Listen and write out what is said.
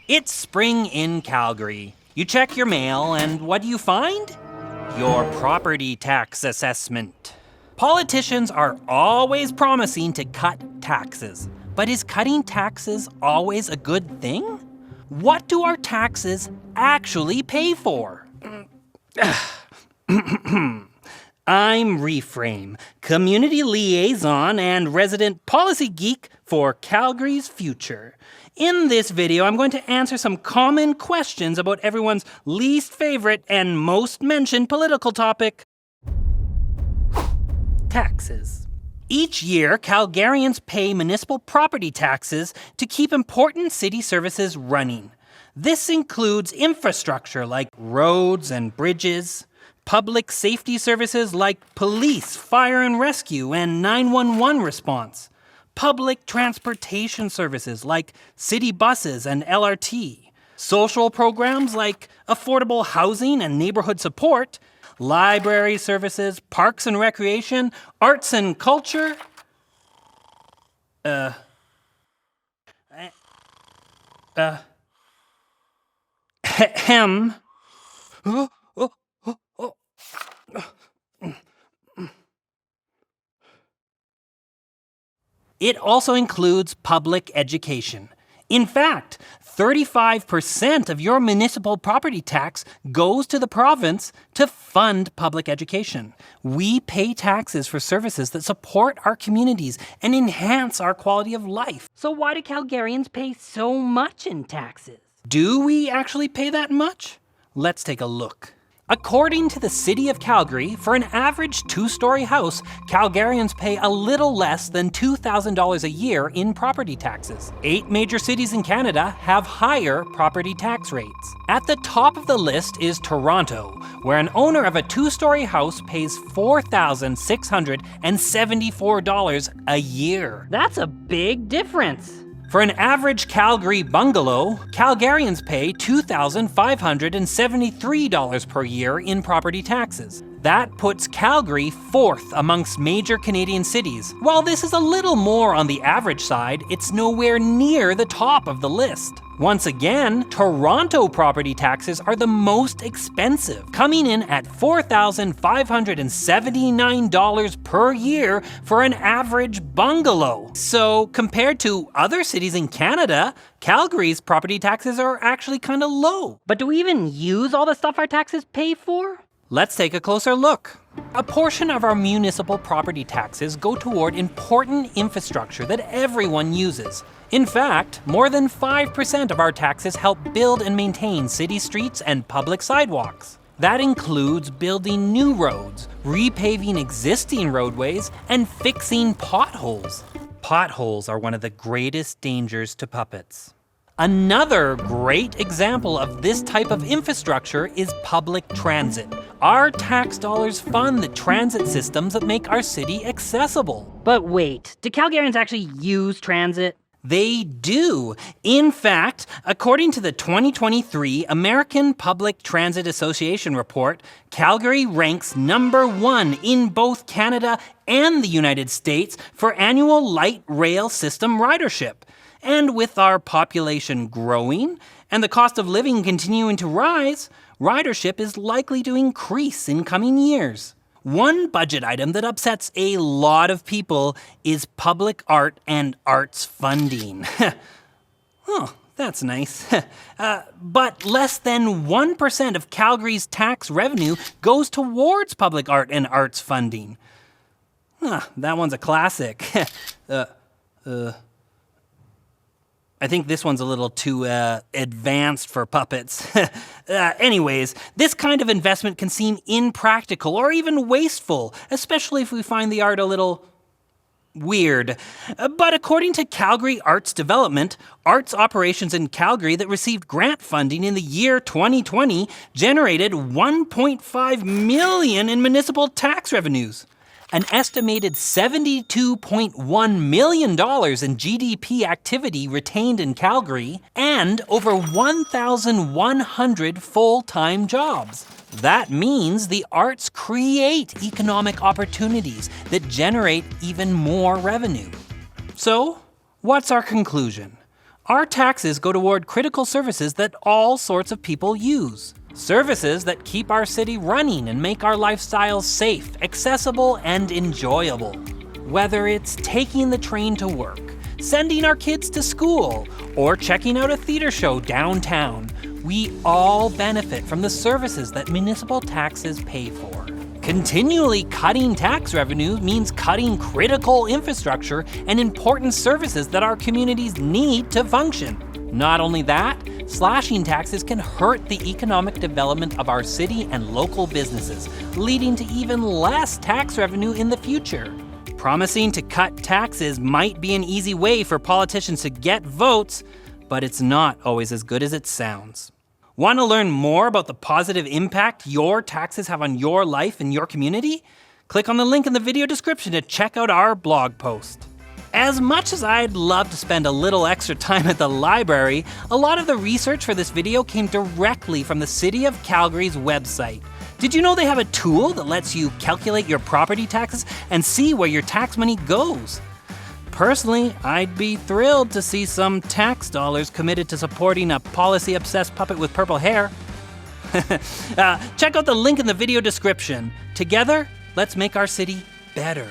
It's spring in Calgary. You check your mail, and what do you find? Your property tax assessment. Politicians are always promising to cut taxes. But is cutting taxes always a good thing? What do our taxes actually pay for? I'm Reframe, community liaison and resident policy geek for Calgary's future. In this video, I'm going to answer some common questions about everyone's least favorite and most mentioned political topic: taxes. Each year, Calgarians pay municipal property taxes to keep important city services running. This includes infrastructure like roads and bridges, public safety services like police, fire and rescue, and 911 response, public transportation services like city buses and LRT, social programs like affordable housing and neighborhood support, library services, parks and recreation, arts and culture. It also includes public education. In fact, 35% of your municipal property tax goes to the province to fund public education. We pay taxes for services that support our communities and enhance our quality of life. So why do Calgarians pay so much in taxes? Do we actually pay that much? Let's take a look. According to the City of Calgary, for an average two-story house, Calgarians pay a little less than $2,000 a year in property taxes. 8 major cities in Canada have higher property tax rates. At the top of the list is Toronto, where an owner of a two-story house pays $4,674 a year. That's a big difference. For an average Calgary bungalow, Calgarians pay $2,573 per year in property taxes. That puts Calgary 4th amongst major Canadian cities. While this is a little more on the average side, it's nowhere near the top of the list. Once again, Toronto property taxes are the most expensive, coming in at $4,579 per year for an average bungalow. So compared to other cities in Canada, Calgary's property taxes are actually kind of low. But do we even use all the stuff our taxes pay for? Let's take a closer look. A portion of our municipal property taxes go toward important infrastructure that everyone uses. In fact, more than 5% of our taxes help build and maintain city streets and public sidewalks. That includes building new roads, repaving existing roadways, and fixing potholes. Potholes are one of the greatest dangers to puppets. Another great example of this type of infrastructure is public transit. Our tax dollars fund the transit systems that make our city accessible. But wait, do Calgarians actually use transit? They do. In fact, according to the 2023 American Public Transit Association report, Calgary ranks #1 in both Canada and the United States for annual light rail system ridership. And with our population growing and the cost of living continuing to rise, ridership is likely to increase in coming years. One budget item that upsets a lot of people is public art and arts funding. Oh, that's nice. But less than 1% of Calgary's tax revenue goes towards public art and arts funding. That one's a classic. I think this one's a little too advanced for puppets. Anyways, this kind of investment can seem impractical or even wasteful, especially if we find the art a little weird. But according to Calgary Arts Development, arts operations in Calgary that received grant funding in the year 2020 generated $1.5 million in municipal tax revenues. An estimated $72.1 million in GDP activity retained in Calgary, and over 1,100 full-time jobs. That means the arts create economic opportunities that generate even more revenue. So, what's our conclusion? Our taxes go toward critical services that all sorts of people use. Services that keep our city running and make our lifestyles safe, accessible, and enjoyable. Whether it's taking the train to work, sending our kids to school, or checking out a theater show downtown, we all benefit from the services that municipal taxes pay for. Continually cutting tax revenue means cutting critical infrastructure and important services that our communities need to function. Not only that, slashing taxes can hurt the economic development of our city and local businesses, leading to even less tax revenue in the future. Promising to cut taxes might be an easy way for politicians to get votes, but it's not always as good as it sounds. Want to learn more about the positive impact your taxes have on your life and your community? Click on the link in the video description to check out our blog post. As much as I'd love to spend a little extra time at the library, a lot of the research for this video came directly from the City of Calgary's website. Did you know they have a tool that lets you calculate your property taxes and see where your tax money goes? Personally, I'd be thrilled to see some tax dollars committed to supporting a policy-obsessed puppet with purple hair. Check out the link in the video description. Together, let's make our city better.